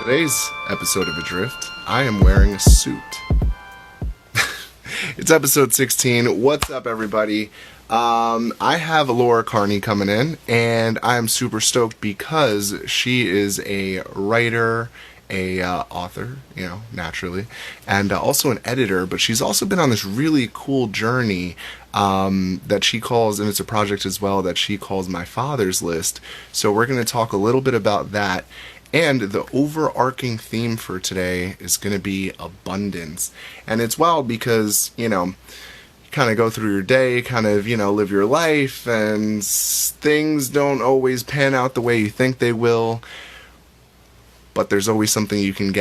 Today's episode of Adrift, I am wearing a suit. It's episode 16. What's up, everybody? I have Laura Carney coming in, and I'm super stoked because she is a writer, a author, naturally, and also an editor, but she's also been on this really cool journey that she calls, and it's a project as well, that she calls My Father's List. So we're going to talk a little bit about that. And the overarching theme for today is going to be abundance. And it's wild because, you kind of go through your day, kind of, live your life, and things don't always pan out the way you think they will. But there's always something you can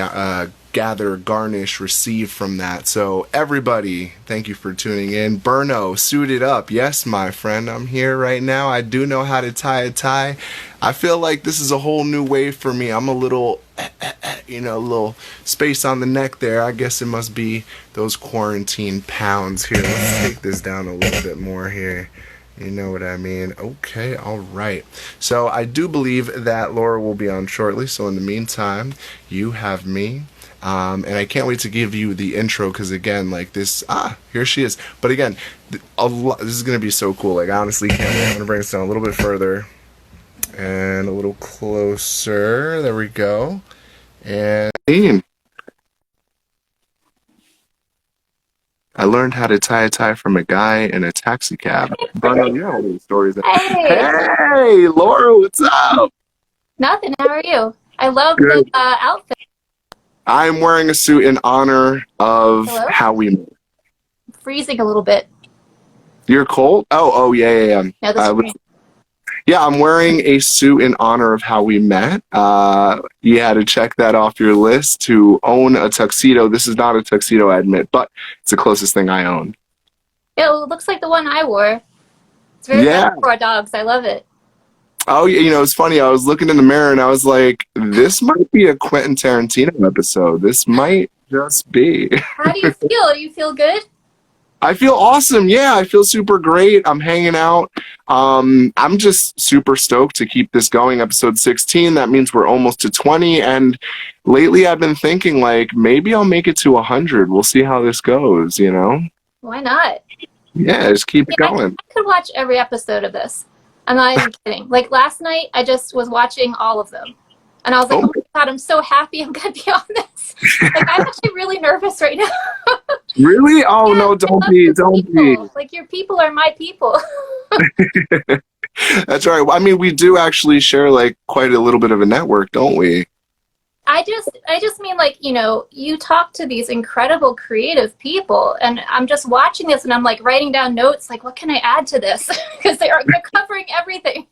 gather, garnish, receive from that. So everybody, thank you for tuning in. Berno, suited up. Yes, my friend, I'm here right now. I do know how to tie a tie. I feel like this is a whole new wave for me. I'm a little, a little space on the neck there. I guess it must be those quarantine pounds here. Let's take this down a little bit more here. You know what I mean? Okay, all right. So I do believe that Laura will be on shortly. So in the meantime, you have me. And I can't wait to give you the intro because, again, like this, here she is. But again, this is going to be so cool. Like, I honestly can't wait. I'm going to bring this down a little bit further and a little closer. There we go. And I learned how to tie a tie from a guy in a taxi cab. Bruno, you know all these stories. Hey, Hey, Laura, what's up? nothing. How are you? I love the Good. outfit. I'm wearing a suit in honor of Hello? how we met. Freezing a little bit. You're cold? Oh, yeah. Yeah, this is me. Yeah, I'm wearing a suit in honor of how we met. You had to check that off your list to own a tuxedo. This is not a tuxedo, I admit, but it's the closest thing I own. Yeah, well, it looks like the one I wore. It's very Yeah. nice for our dogs. I love it. Oh, it's funny. I was looking in the mirror and I was like, this might be a Quentin Tarantino episode. This might just be. How do you feel? Do you feel good? I feel awesome. Yeah, I feel super great. I'm hanging out. I'm just super stoked to keep this going. Episode 16. That means we're almost to 20. And lately I've been thinking like maybe I'll make it to 100. We'll see how this goes, Why not? Yeah, just keep it I going. could watch every episode of this. I'm not even kidding. Like last night, I just was watching all of them. And I was like, Oh, oh my God, I'm so happy I'm going to be on this. Like, I'm actually really nervous right now. really? Oh Yeah, no, I don't love be, your don't be. people. Like, your people are my people. That's right. I mean, we do actually share like quite a little bit of a network, don't we? I just mean like, you talk to these incredible creative people and I'm just watching this and I'm like writing down notes like what can I add to this? Because they're covering everything.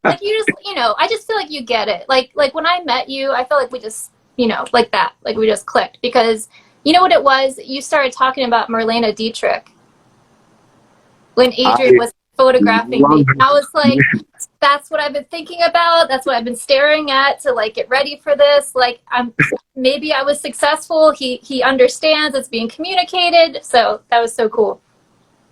Like you just, I just feel like you get it. Like when I met you, I felt like we just, like that, like we just clicked because you know what it was? You started talking about Marlena Dietrich when I Adrian was photographing love me. I it. was like, that's what I've been thinking about. That's what I've been staring at to like get ready for this. Like maybe I was successful. He understands it's being communicated. So that was so cool.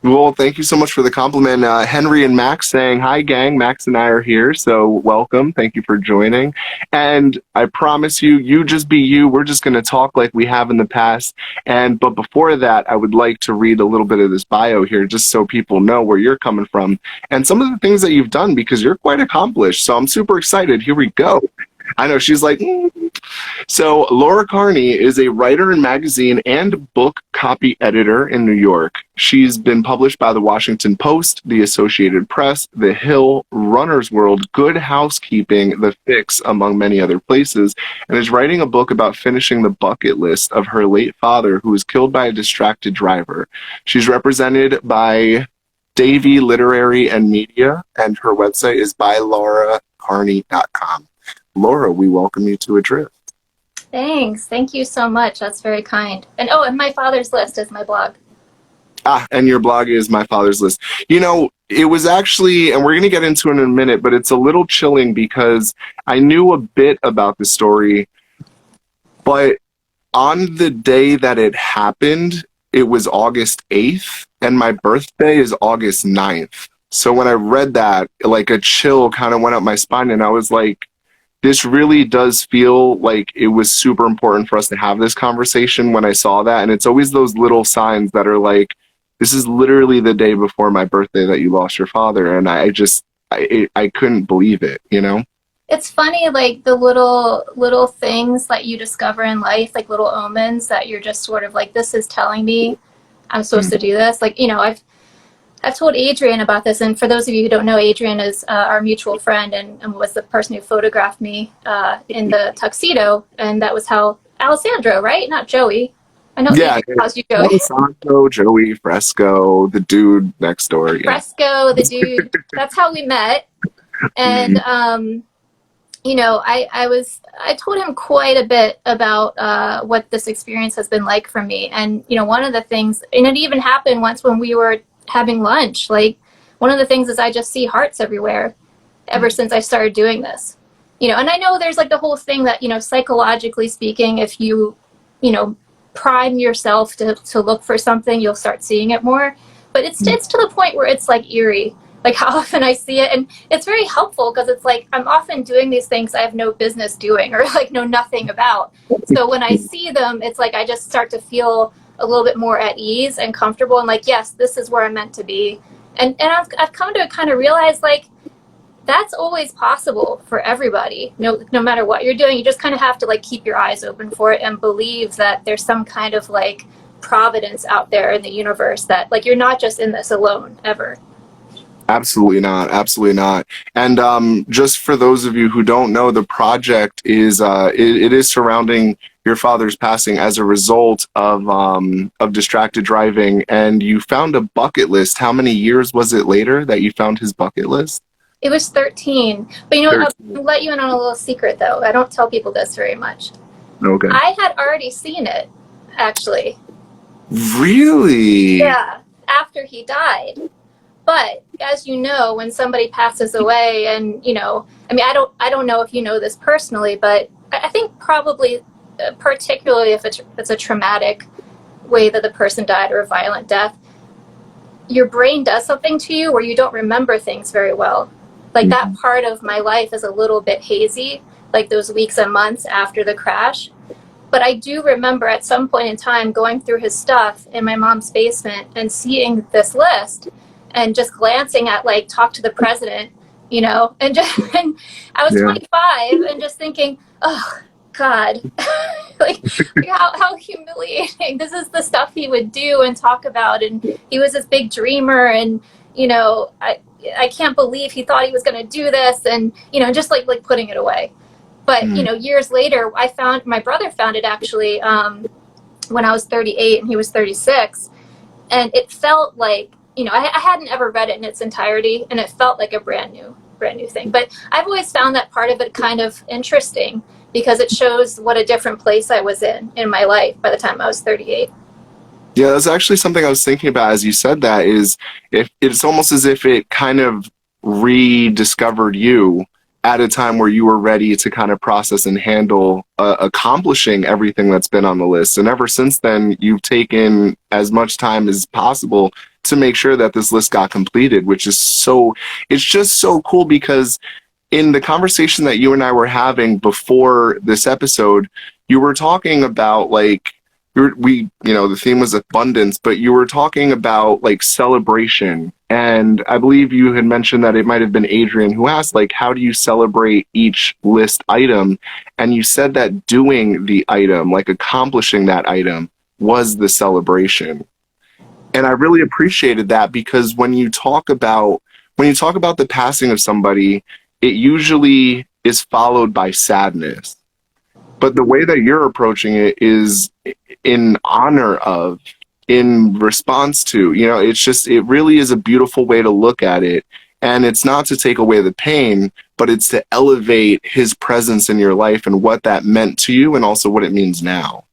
Well, thank you so much for the compliment. Henry and Max saying, hi, gang. Max and I are here, so welcome. Thank you for joining. And I promise you, you just be you. We're just going to talk like we have in the past. But before that, I would like to read a little bit of this bio here, just so people know where you're coming from and some of the things that you've done, because you're quite accomplished. So I'm super excited. Here we go. I know she's like, So Laura Carney is a writer and magazine and book copy editor in New York. She's been published by the Washington Post, the Associated Press, The Hill, Runner's World, Good Housekeeping, The Fix, among many other places, and is writing a book about finishing the bucket list of her late father who was killed by a distracted driver. She's represented by Davy Literary and Media, and her website is bylauracarney.com. Laura, we welcome you to Adrift. Thanks. Thank you so much. That's very kind. And My Father's List is my blog. And your blog is My Father's List. It was actually, and we're going to get into it in a minute, but it's a little chilling because I knew a bit about the story, but on the day that it happened, it was August 8th, and my birthday is August 9th. So when I read that, like a chill kind of went up my spine, and I was like, this really does feel like it was super important for us to have this conversation when I saw that. And it's always those little signs that are like, this is literally the day before my birthday that you lost your father. And I couldn't believe it, you know? It's funny, like the little things that you discover in life, like little omens that you're just sort of like, this is telling me I'm supposed to do this. Like, you know, I've told Adrian about this, and for those of you who don't know, Adrian is our mutual friend and was the person who photographed me in the tuxedo, and that was how Alessandro, right? Not Joey. I know. Yeah, Adrian calls you Joey. Alessandro, Joey, Fresco, the dude next door. Yeah. Fresco, the dude. That's how we met, and you know, I told him quite a bit about what this experience has been like for me, and you know, one of the things, and it even happened once when we were having lunch. Like, one of the things is I just see hearts everywhere ever since I started doing this. You know, and I know there's like the whole thing that, you know, psychologically speaking, if you know, prime yourself to look for something, you'll start seeing it more. But it's to the point where it's like eerie, like how often I see it. And it's very helpful because it's like I'm often doing these things I have no business doing or like know nothing about. So when I see them, it's like I just start to feel a little bit more at ease and comfortable and like, yes, this is where I'm meant to be. And I've come to kind of realize, like, that's always possible for everybody. No matter what you're doing, you just kind of have to like keep your eyes open for it and believe that there's some kind of like providence out there in the universe, that like you're not just in this alone ever. Absolutely not. Absolutely not. And just for those of you who don't know, the project is it is surrounding your father's passing as a result of distracted driving. And you found a bucket list. How many years was it later that you found his bucket list? It was 13. But you know what? 13. I'll let you in on a little secret, though. I don't tell people this very much. Okay. I had already seen it, actually. Really? Yeah, after he died. But as you know, when somebody passes away, and you know, I mean, I don't know if you know this personally, but I think probably, particularly if it's a traumatic way that the person died or a violent death, your brain does something to you where you don't remember things very well. Like that part of my life is a little bit hazy, like those weeks and months after the crash. But I do remember at some point in time going through his stuff in my mom's basement and seeing this list and just glancing at like talk to the president, you know, and I was 25 and just thinking, oh God, like how humiliating. This is the stuff he would do and talk about, and he was this big dreamer, and you know, I can't believe he thought he was going to do this, and you know, just like putting it away. But you know, years later, my brother found it actually when I was 38 and he was 36, and it felt like, you know, I hadn't ever read it in its entirety, and it felt like a brand new thing. But I've always found that part of it kind of interesting because it shows what a different place I was in my life by the time I was 38. Yeah, that's actually something I was thinking about as you said that, is if it's almost as if it kind of rediscovered you at a time where you were ready to kind of process and handle accomplishing everything that's been on the list. And ever since then, you've taken as much time as possible to make sure that this list got completed, which is it's just so cool, because in the conversation that you and I were having before this episode, you were talking about like, you know, the theme was abundance, but you were talking about like celebration. And I believe you had mentioned that it might have been Adrian who asked, like, how do you celebrate each list item? And you said that doing the item, like accomplishing that item, was the celebration. And I really appreciated that, because when you talk about the passing of somebody, it usually is followed by sadness. But the way that you're approaching it is in honor of, in response to, you know, it really is a beautiful way to look at it. And it's not to take away the pain, but it's to elevate his presence in your life and what that meant to you, and also what it means now.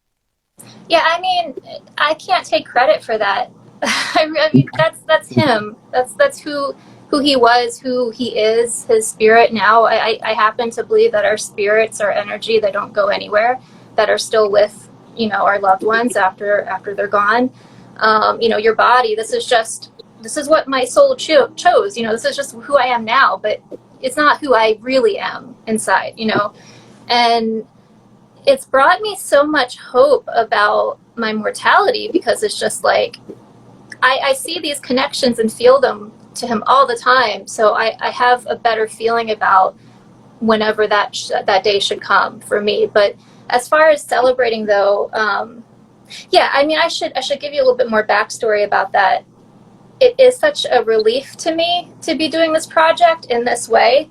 Yeah, I mean, I can't take credit for that. I mean, that's him. That's who he was, who he is, his spirit now. I happen to believe that our spirits, our energy, they don't go anywhere, that are still with, you know, our loved ones after they're gone. You know, your body, this is what my soul chose, you know, this is just who I am now, but it's not who I really am inside, you know? And it's brought me so much hope about my mortality, because it's just like, I see these connections and feel them to him all the time. So I have a better feeling about whenever that day should come for me. But as far as celebrating, though, yeah, I mean, I should give you a little bit more backstory about that. It is such a relief to me to be doing this project in this way,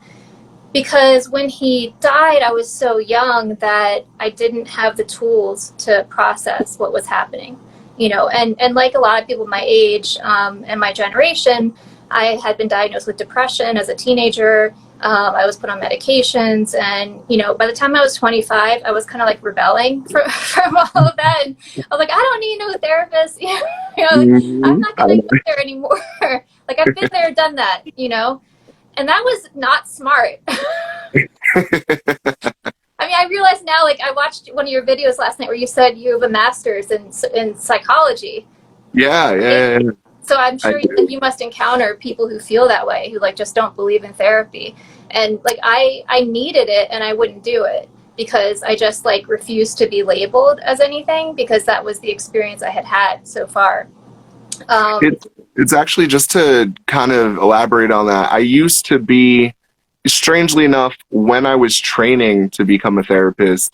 because when he died, I was so young that I didn't have the tools to process what was happening, you know, and like a lot of people my age and my generation, I had been diagnosed with depression as a teenager. I was put on medications, and, you know, by the time I was 25, I was kind of like rebelling from all of that. And I was like, I don't need no therapist. You know, like, I'm not going to go there anymore. Like, I've been there, done that, you know, and that was not smart. I mean, I realize now, like, I watched one of your videos last night where you said you have a master's in psychology. Yeah. So I'm sure you must encounter people who feel that way, who like just don't believe in therapy. And like I needed it, and I wouldn't do it because I just like refused to be labeled as anything, because that was the experience I had had so far. It's actually, just to kind of elaborate on that, I used to be, strangely enough, when I was training to become a therapist,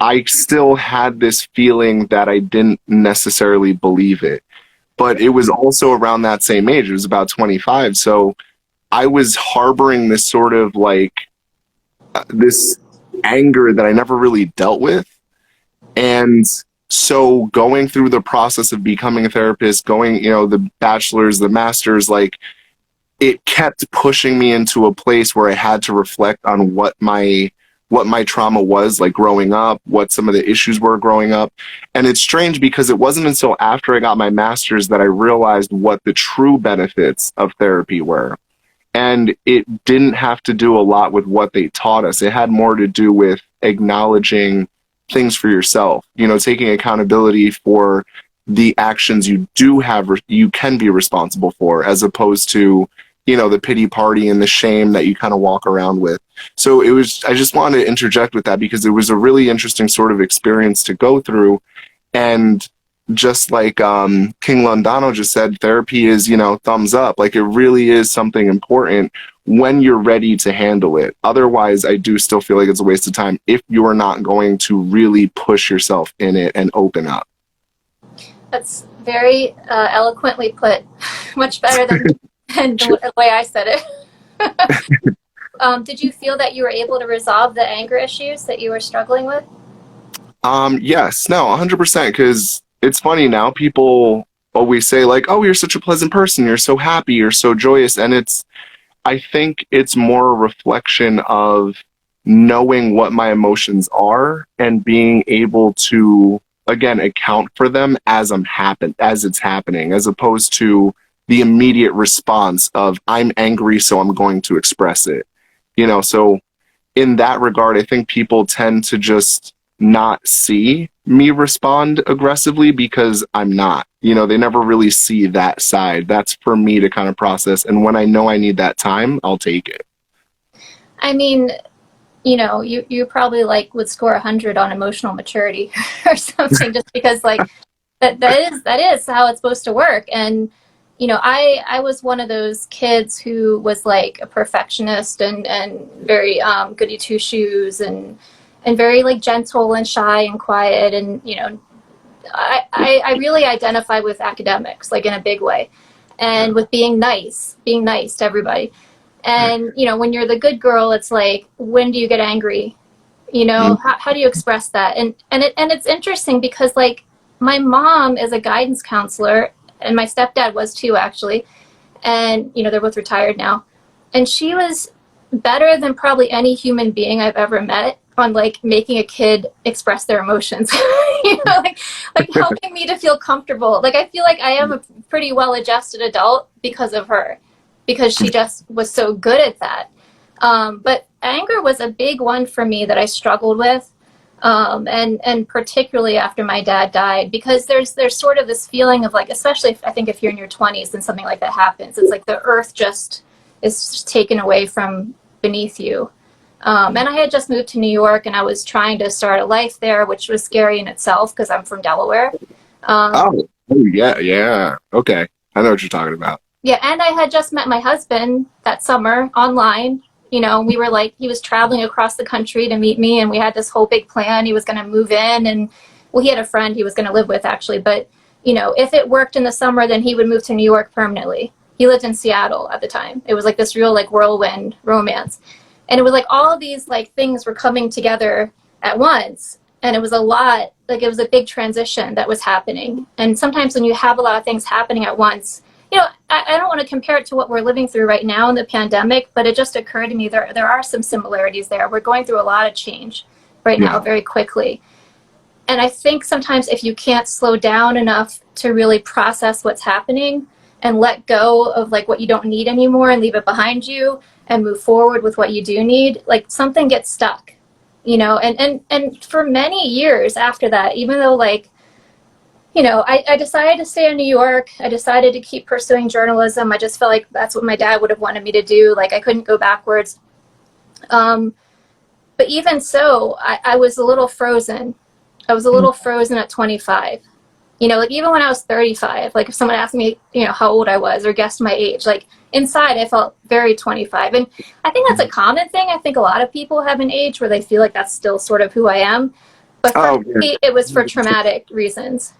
I still had this feeling that I didn't necessarily believe it. But it was also around that same age. It was about 25. So I was harboring this sort of like this anger that I never really dealt with. And so going through the process of becoming a therapist, going, you know, the bachelor's, the master's, like, it kept pushing me into a place where I had to reflect on what my trauma was, like growing up, what some of the issues were growing up. And it's strange because it wasn't until after I got my master's that I realized what the true benefits of therapy were. And it didn't have to do a lot with what they taught us. It had more to do with acknowledging things for yourself, you know, taking accountability for the actions you can be responsible for, as opposed to, you know, the pity party and the shame that you kind of walk around with. So I just wanted to interject with that because it was a really interesting sort of experience to go through. And just like King Londano just said, therapy is, you know, thumbs up. Like, it really is something important when you're ready to handle it. Otherwise, I do still feel like it's a waste of time if you're not going to really push yourself in it and open up. That's very eloquently put. Much better than the way I said it. Did you feel that you were able to resolve the anger issues that you were struggling with? Yes, no, 100%. Because it's funny now, people always say like, "Oh, you're such a pleasant person. You're so happy. You're so joyous." And I think it's more a reflection of knowing what my emotions are and being able to, again, account for them as it's happening, as opposed to the immediate response of, I'm angry, so I'm going to express it. You know, so in that regard, I think people tend to just not see me respond aggressively because I'm not. You know, they never really see that side. That's for me to kind of process. And when I know I need that time, I'll take it. I mean, you know, you probably like would score 100 on emotional maturity or something, just because like that is how it's supposed to work. And you know, I was one of those kids who was like a perfectionist and very goody two shoes and very like gentle and shy and quiet. And, you know, I really identify with academics, like in a big way, and with being nice to everybody. And, you know, when you're the good girl, it's like, when do you get angry? You know, how do you express that? And it's interesting because like my mom is a guidance counselor, and my stepdad was too, actually. And, you know, they're both retired now. And she was better than probably any human being I've ever met on like making a kid express their emotions. You know, like helping me to feel comfortable. Like, I feel like I am a pretty well-adjusted adult because of her, because she just was so good at that. But anger was a big one for me that I struggled with. And particularly after my dad died, because there's sort of this feeling of like, especially I think if you're in your 20s and something like that happens, it's like the earth just is taken away from beneath you. And I had just moved to New York, and I was trying to start a life there, which was scary in itself because I'm from Delaware. Oh, oh, yeah, yeah. Okay. I know what you're talking about. Yeah, and I had just met my husband that summer online. You know, we were like, he was traveling across the country to meet me, and we had this whole big plan. He was going to move in, and well, he had a friend he was going to live with actually. But, you know, if it worked in the summer, then he would move to New York permanently. He lived in Seattle at the time. It was like this real, like, whirlwind romance. And it was like all of these, like, things were coming together at once. And it was a lot, like, it was a big transition that was happening. And sometimes when you have a lot of things happening at once, you know, I don't want to compare it to what we're living through right now in the pandemic, but it just occurred to me there are some similarities there. We're going through a lot of change right now very quickly. And I think sometimes if you can't slow down enough to really process what's happening and let go of like what you don't need anymore and leave it behind you and move forward with what you do need, like something gets stuck, you know, and for many years after that, even though like, you know, I decided to stay in New York. I decided to keep pursuing journalism. I just felt like that's what my dad would have wanted me to do. Like I couldn't go backwards. But even so, I was a little frozen. I was a little frozen at 25. You know, like even when I was 35, like if someone asked me, you know, how old I was or guessed my age, like inside I felt very 25. And I think that's a common thing. I think a lot of people have an age where they feel like that's still sort of who I am. But for me, it was for traumatic reasons.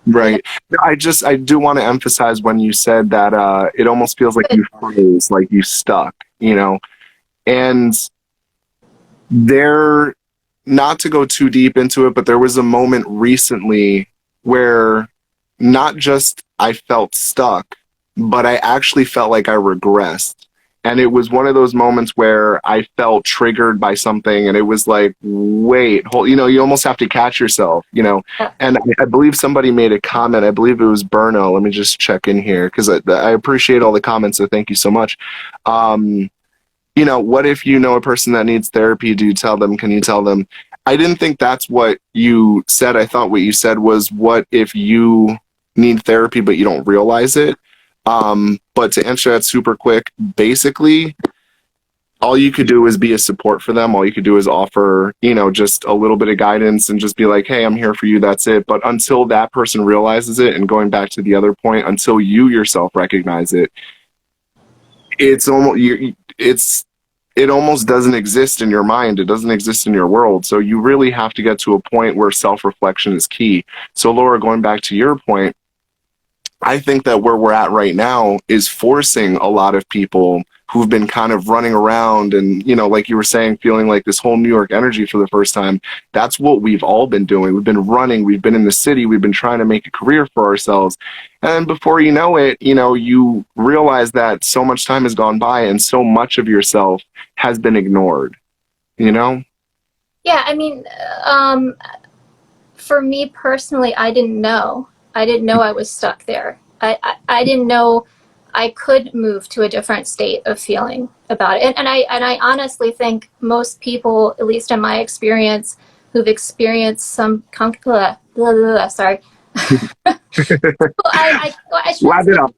Right. I do want to emphasize when you said that it almost feels like you froze, like you stuck, you know, and there, not to go too deep into it, but there was a moment recently where not just I felt stuck, but I actually felt like I regressed. And it was one of those moments where I felt triggered by something, and it was like, wait, hold, you know, you almost have to catch yourself, you know. And I believe somebody made a comment. I believe it was Berno. Let me just check in here because I appreciate all the comments, so thank you so much. You know, what if you know a person that needs therapy? Do you tell them? Can you tell them? I didn't think that's what you said. I thought what you said was, what if you need therapy but you don't realize it? But to answer that super quick, basically, all you could do is be a support for them. All you could do is offer, you know, just a little bit of guidance and just be like, hey, I'm here for you. That's it. But until that person realizes it, and going back to the other point, until you yourself recognize it, it's almost, it almost doesn't exist in your mind. It doesn't exist in your world. So you really have to get to a point where self-reflection is key. So Laura, going back to your point, I think that where we're at right now is forcing a lot of people who've been kind of running around and, you know, like you were saying, feeling like this whole New York energy for the first time. That's what we've all been doing. We've been running. We've been in the city. We've been trying to make a career for ourselves. And before you know it, you know, you realize that so much time has gone by and so much of yourself has been ignored, you know? Yeah, I mean, for me personally, I didn't know. I didn't know I was stuck there. I didn't know I could move to a different state of feeling about it. And I honestly think most people, at least in my experience, who've experienced some sorry. Wrap it up.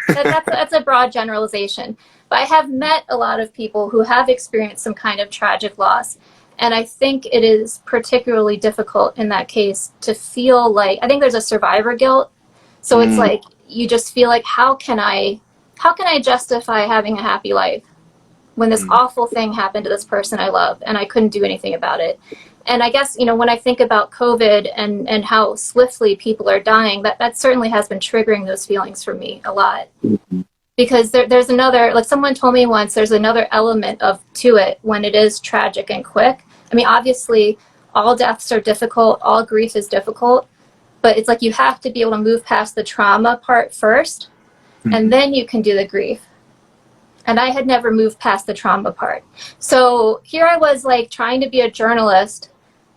That's a broad generalization. But I have met a lot of people who have experienced some kind of tragic loss. And I think it is particularly difficult in that case to feel like, I think there's a survivor guilt. So it's like, you just feel like, how can I justify having a happy life when this awful thing happened to this person I love and I couldn't do anything about it? And I guess, you know, when I think about COVID and how swiftly people are dying, that certainly has been triggering those feelings for me a lot. Because there's another, like someone told me once, there's another element to it when it is tragic and quick. I mean, obviously, all deaths are difficult, all grief is difficult, but it's like you have to be able to move past the trauma part first, and then you can do the grief. And I had never moved past the trauma part. So here I was like trying to be a journalist,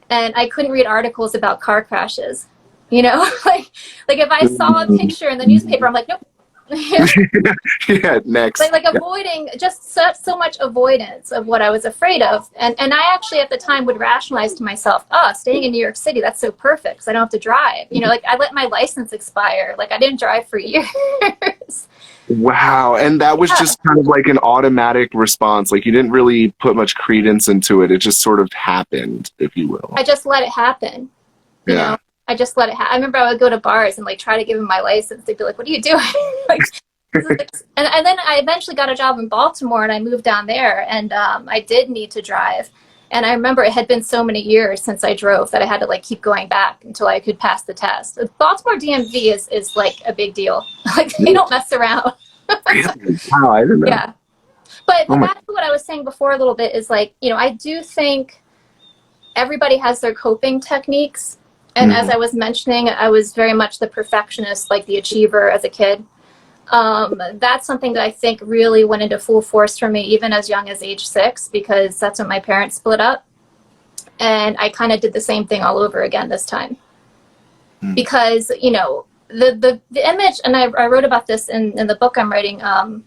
and I couldn't read articles about car crashes. You know, like if I saw a picture in the newspaper, I'm like, nope, Yeah, next. Like avoiding, just so much avoidance of what I was afraid of. And I actually at the time would rationalize to myself, oh, staying in New York City, that's so perfect because I don't have to drive. You know, like I let my license expire. Like I didn't drive for years. Wow. And that was Yeah. just kind of like an automatic response. Like you didn't really put much credence into it. It just sort of happened, if you will. I just let it happen. You Yeah. know, I just let it happen. I remember I would go to bars and like try to give them my license. They'd be like, what are you doing? Like, and then I eventually got a job in Baltimore and I moved down there and I did need to drive. And I remember it had been so many years since I drove that I had to like keep going back until I could pass the test. The Baltimore DMV is like a big deal. Like they don't mess around. Really? Wow, I didn't know. Yeah. But Oh my. back to what I was saying before a little bit is like, you know, I do think everybody has their coping techniques. And as I was mentioning, I was very much the perfectionist, like the achiever as a kid. That's something that I think really went into full force for me, even as young as age 6, because that's when my parents split up. And I kind of did the same thing all over again this time. Because, you know, the image, and I wrote about this in the book I'm writing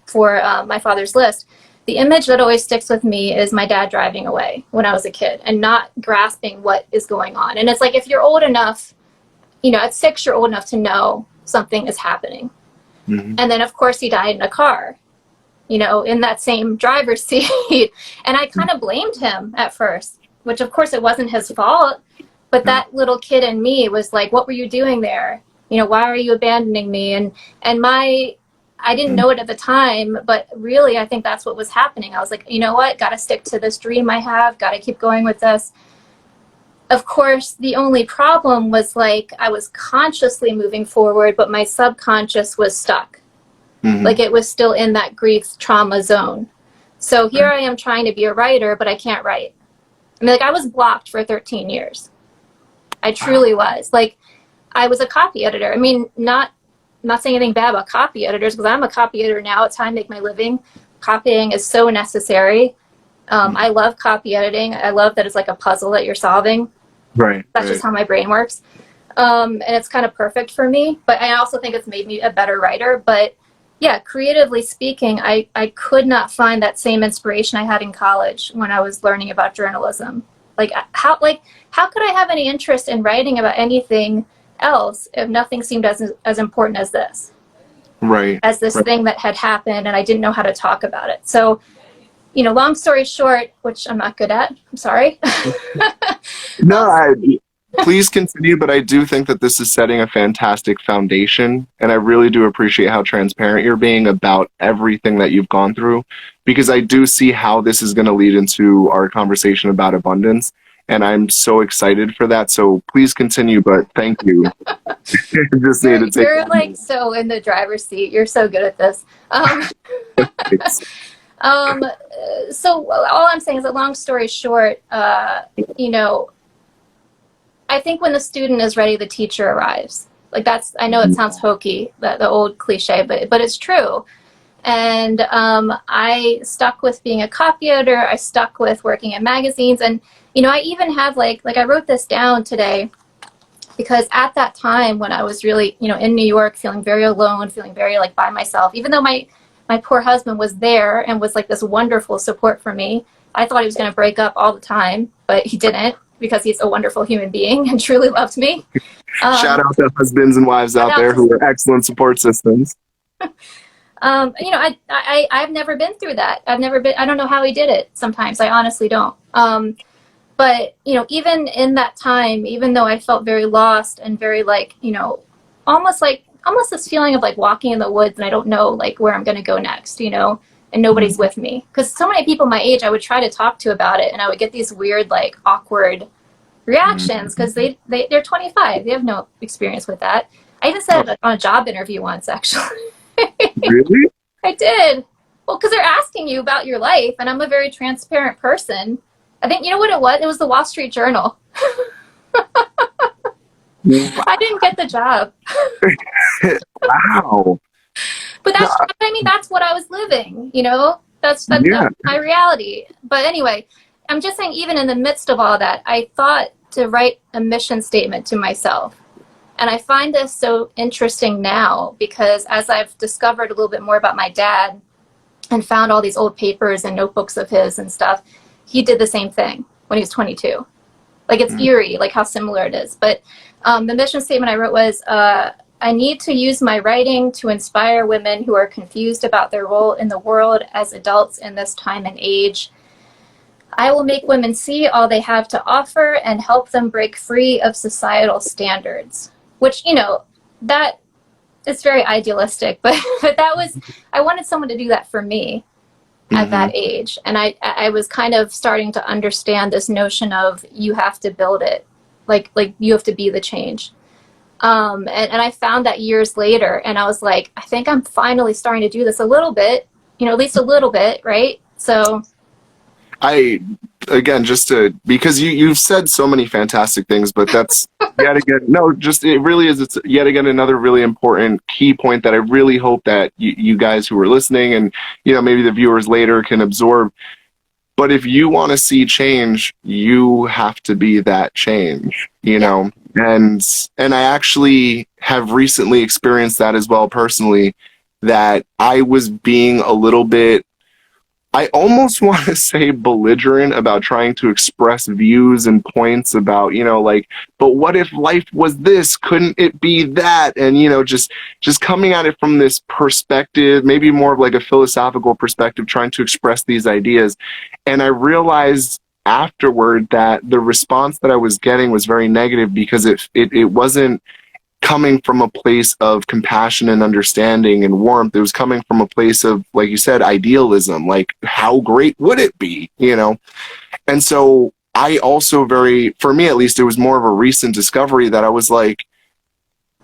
for My Father's List. The image that always sticks with me is my dad driving away when I was a kid and not grasping what is going on. And it's like, if you're old enough, you know, at 6, you're old enough to know something is happening. And then, of course, he died in a car, you know, in that same driver's seat. And I kind of blamed him at first, which, of course, it wasn't his fault. But that little kid in me was like, what were you doing there? You know, why are you abandoning me? And I didn't know it at the time, but really, I think that's what was happening. I was like, you know what? Got to stick to this dream I have. Got to keep going with this. Of course, the only problem was like I was consciously moving forward, but my subconscious was stuck. Like it was still in that grief trauma zone. So here I am trying to be a writer, but I can't write. I mean, like I was blocked for 13 years. I truly was. Like I was a copy editor. I mean, not saying anything bad about copy editors because I'm a copy editor now. It's how I make my living. Copying is so necessary. I love copy editing. I love that it's like a puzzle that you're solving. Right. That's just how my brain works. And it's kind of perfect for me. But I also think it's made me a better writer. But yeah, creatively speaking, I could not find that same inspiration I had in college when I was learning about journalism. Like how could I have any interest in writing about anything else if nothing seemed as important as this? Right. As this thing that had happened and I didn't know how to talk about it. So, you know, long story short, which I'm not good at, I'm sorry. No, please continue, but I do think that this is setting a fantastic foundation, and I really do appreciate how transparent you're being about everything that you've gone through, because I do see how this is going to lead into our conversation about abundance, and I'm so excited for that. So please continue, but thank you. Just You're like so in the driver's seat. You're so good at this. So all I'm saying is that long story short, you know, I think when the student is ready, the teacher arrives. Like that's, I know it sounds hokey, the old cliche, but it's true. And I stuck with being a copy editor. I stuck with working in magazines. And, you know, I even have like I wrote this down today because at that time when I was really, you know, in New York, feeling very alone, feeling very like by myself, even though my poor husband was there and was like this wonderful support for me. I thought he was going to break up all the time, but he didn't because he's a wonderful human being and truly loved me. Shout out to husbands and wives out there who are excellent support systems. You know, I've never been through that. I don't know how he did it sometimes. I honestly don't. But, you know, even in that time, even though I felt very lost and very like, you know, almost this feeling of like walking in the woods and I don't know like where I'm going to go next, you know, and nobody's with me. Because so many people my age I would try to talk to about it and I would get these weird, like awkward reactions because they're 25. They have no experience with that. I even said it on a job interview once, actually. Really? I did. Well, because they're asking you about your life and I'm a very transparent person. I think, you know what it was? It was the Wall Street Journal. I didn't get the job. Wow. But that's, I mean, that's what I was living, you know? That's my reality. But anyway, I'm just saying, even in the midst of all that, I thought to write a mission statement to myself. And I find this so interesting now because as I've discovered a little bit more about my dad and found all these old papers and notebooks of his and stuff, he did the same thing when he was 22. Like, it's eerie, like how similar it is. But the mission statement I wrote was, I need to use my writing to inspire women who are confused about their role in the world as adults in this time and age. I will make women see all they have to offer and help them break free of societal standards. Which, you know, that is very idealistic, but that was, I wanted someone to do that for me at that age. And I was kind of starting to understand this notion of you have to build it. Like you have to be the change. And I found that years later, and I was like, I think I'm finally starting to do this a little bit, you know, at least a little bit, right? So again, just to, because you've said so many fantastic things, but that's yet again, no, just, it really is, it's yet again another really important key point that I really hope that you guys who are listening and, you know, maybe the viewers later can absorb. But if you want to see change, you have to be that change, you know? And I actually have recently experienced that as well personally, that I was being a little bit, I almost want to say belligerent about trying to express views and points about, you know, like, but what if life was this? Couldn't it be that? And, you know, just coming at it from this perspective, maybe more of like a philosophical perspective, trying to express these ideas. And I realized afterward that the response that I was getting was very negative because it wasn't coming from a place of compassion and understanding and warmth. It was coming from a place of, like you said, idealism, like how great would it be, you know? And so I also for me at least, it was more of a recent discovery that I was like,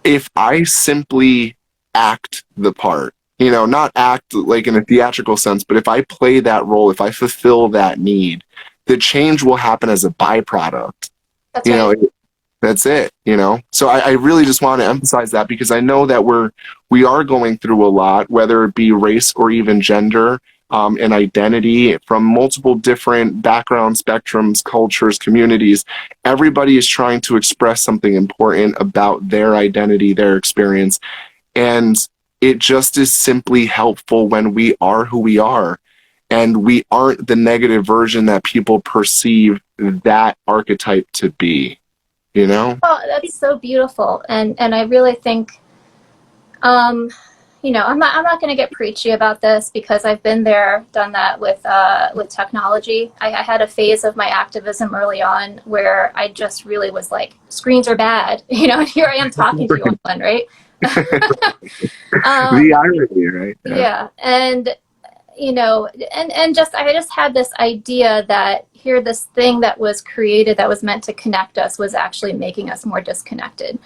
if I simply act the part, you know, not act like in a theatrical sense, but if I play that role, if I fulfill that need, the change will happen as a byproduct. that's You right. know, that's it, you know? So I really just want to emphasize that because I know that we are going through a lot, whether it be race or even gender, and identity from multiple different background spectrums, cultures, communities. Everybody is trying to express something important about their identity, their experience. And it just is simply helpful when we are who we are and we aren't the negative version that people perceive that archetype to be. You know? Oh, that's so beautiful. And I really think, you know, I'm not going to get preachy about this because I've been there, done that with technology. I had a phase of my activism early on where I just really was like, screens are bad, you know, and here I am talking to you on one, right? The irony, right? Yeah. And, you know, and just, I just had this idea that here, this thing that was created that was meant to connect us was actually making us more disconnected.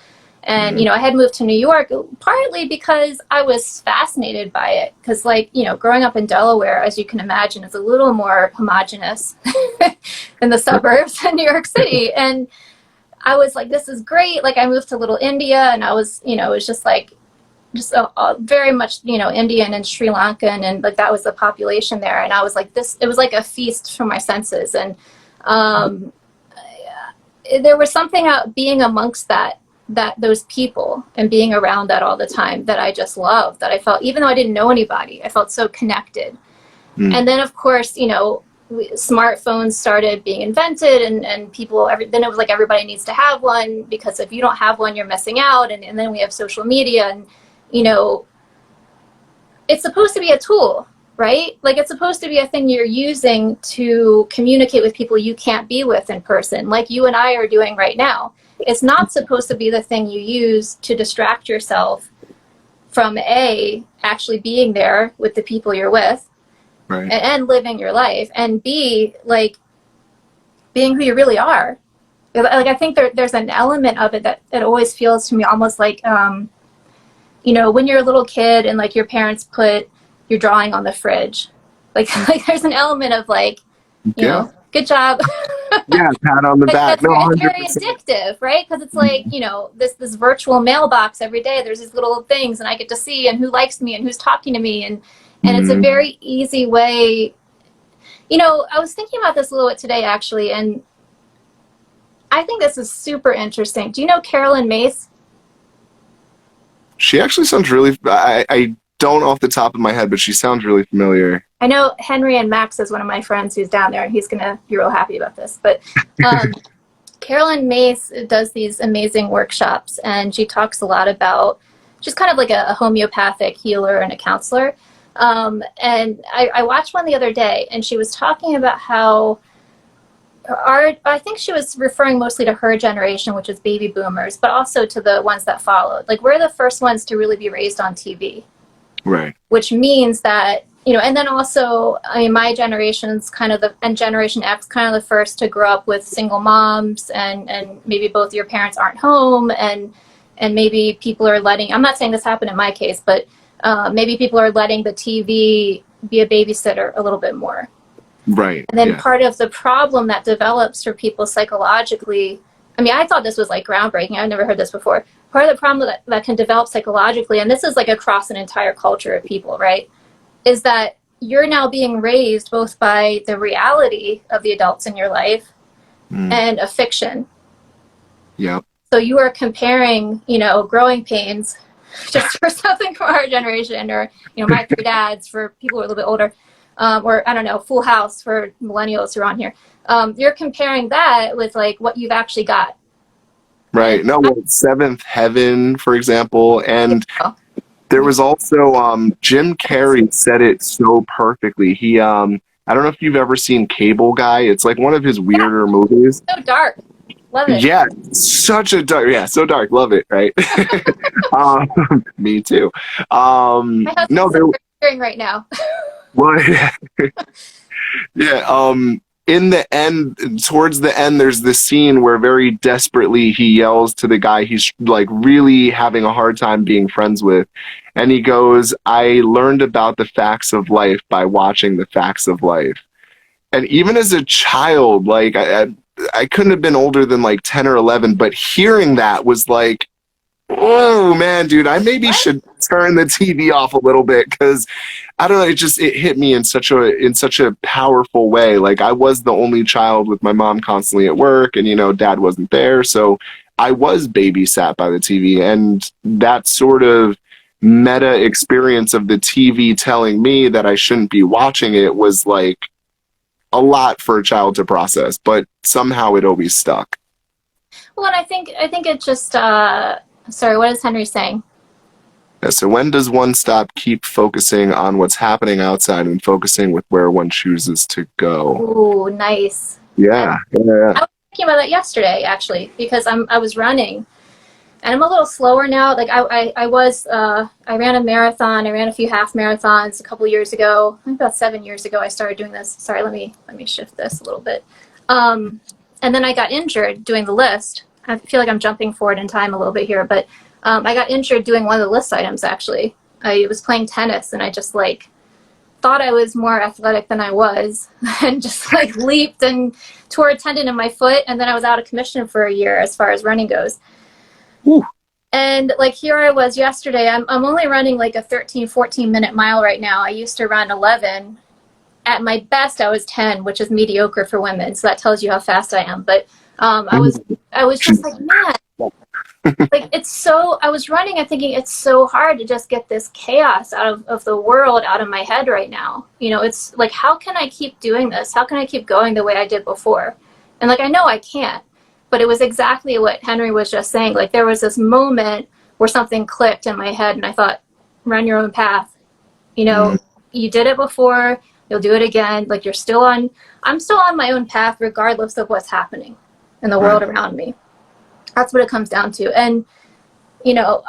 And, you know, I had moved to New York partly because I was fascinated by it. Because, like, you know, growing up in Delaware, as you can imagine, is a little more homogenous than the suburbs in New York City. And I was like, this is great. Like, I moved to Little India and I was, you know, it was just like, just very much, you know, Indian and Sri Lankan, and like that was the population there. And I was like, this, it was like a feast for my senses. And there was something out being amongst those people and being around that all the time that I just loved, that I felt, even though I didn't know anybody, I felt so connected. And then of course, you know, smartphones started being invented and people, then it was like everybody needs to have one because if you don't have one, you're missing out. And then we have social media and, you know, it's supposed to be a tool, right? Like it's supposed to be a thing you're using to communicate with people you can't be with in person, like you and I are doing right now. It's not supposed to be the thing you use to distract yourself from actually being there with the people you're with, right, and living your life, and B, like being who you really are. Like I think there's an element of it that it always feels to me almost like, you know, when you're a little kid and like your parents put your drawing on the fridge, like there's an element of like, you know, good job. Yeah, pat on the back. No, It's very 100%. addictive, right? Because it's like, you know, this virtual mailbox every day. There's these little things, and I get to see and who likes me and who's talking to me, and it's a very easy way. You know, I was thinking about this a little bit today actually, and I think this is super interesting. Do you know Carolyn Mace? She actually sounds really. I don't off the top of my head, but she sounds really familiar. I know Henry and Max is one of my friends who's down there, and he's going to be real happy about this. But Carolyn Mace does these amazing workshops, and she talks a lot about, she's kind of like a homeopathic healer and a counselor. And I watched one the other day, and she was talking about how I think she was referring mostly to her generation, which is baby boomers, but also to the ones that followed. Like, we're the first ones to really be raised on TV. Right. Which means that, you know, and then also, I mean, my generation's kind of and Generation X, kind of the first to grow up with single moms, and maybe both your parents aren't home, and maybe people are letting, I'm not saying this happened in my case, but maybe people are letting the TV be a babysitter a little bit more. Right. And then part of the problem that develops for people psychologically, I mean, I thought this was like groundbreaking. I've never heard this before. Part of the problem that can develop psychologically, and this is like across an entire culture of people, right, is that you're now being raised both by the reality of the adults in your life and a fiction. Yep. So you are comparing, you know, Growing Pains, just for something from our generation, or, you know, My Three Dads for people who are a little bit older, or I don't know, Full House for millennials who are on here. You're comparing that with like what you've actually got. Right. No, well, Seventh Heaven, for example, and there was also Jim Carrey said it so perfectly. He I don't know if you've ever seen Cable Guy. It's like one of his weirder movies. So dark. Love it. Yeah, such a dark. Yeah, so dark. Love it. Right. Me too. My husband's hearing right now. Well, yeah. In the end, towards the end, there's this scene where very desperately he yells to the guy he's like really having a hard time being friends with. And he goes, I learned about the facts of life by watching the facts of life. And even as a child, like I couldn't have been older than like 10 or 11, but hearing that was like, oh man, dude, I maybe should turn the TV off a little bit, because I don't know, it hit me in such a powerful way. Like, I was the only child with my mom constantly at work, and you know, dad wasn't there, so I was babysat by the TV, and that sort of meta experience of the TV telling me that I shouldn't be watching it was like a lot for a child to process, but somehow it always stuck. Well, and I think it just sorry, what is Henry saying? Yeah, so when does one stop keep focusing on what's happening outside and focusing with where one chooses to go? Ooh, nice. Yeah. I was thinking about that yesterday, actually, because I was running, and I'm a little slower now. Like I ran a marathon. I ran a few half marathons a couple years ago. I think about 7 years ago I started doing this. Sorry, let me shift this a little bit. And then I got injured doing the list. I feel like I'm jumping forward in time a little bit here, but I got injured doing one of the list items, actually. I was playing tennis, and I just, like, thought I was more athletic than I was, and just, like, leaped and tore a tendon in my foot, and then I was out of commission for a year as far as running goes. Ooh. And, like, here I was yesterday. I'm only running, like, a 13, 14-minute mile right now. I used to run 11. At my best, I was 10, which is mediocre for women, so that tells you how fast I am. But I was just like, man, like, I was running and thinking it's so hard to just get this chaos out of the world out of my head right now. You know, it's like, how can I keep doing this? How can I keep going the way I did before? And like, I know I can't, but it was exactly what Henry was just saying. Like, there was this moment where something clicked in my head, and I thought, run your own path. You know, you did it before, you'll do it again. Like, I'm still on my own path regardless of what's happening in the world around me. That's what it comes down to. And, you know,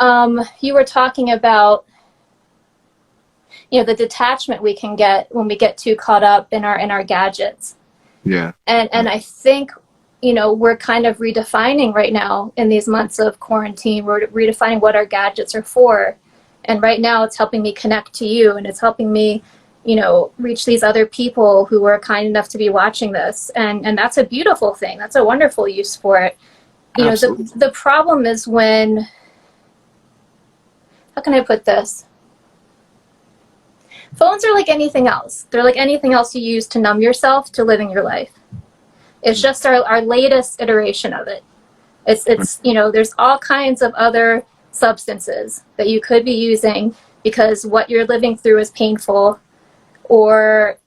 you were talking about, you know, the detachment we can get when we get too caught up in our gadgets. Yeah. And I think, you know, we're kind of redefining right now in these months of quarantine, we're redefining what our gadgets are for. And right now it's helping me connect to you, and it's helping me, you know, reach these other people who were kind enough to be watching this. And that's a beautiful thing. That's a wonderful use for it. You know, the problem is when, how can I put this? Phones are like anything else. They're like anything else you use to numb yourself to living your life. It's just our latest iteration of it. It's you know, there's all kinds of other substances that you could be using because what you're living through is painful, or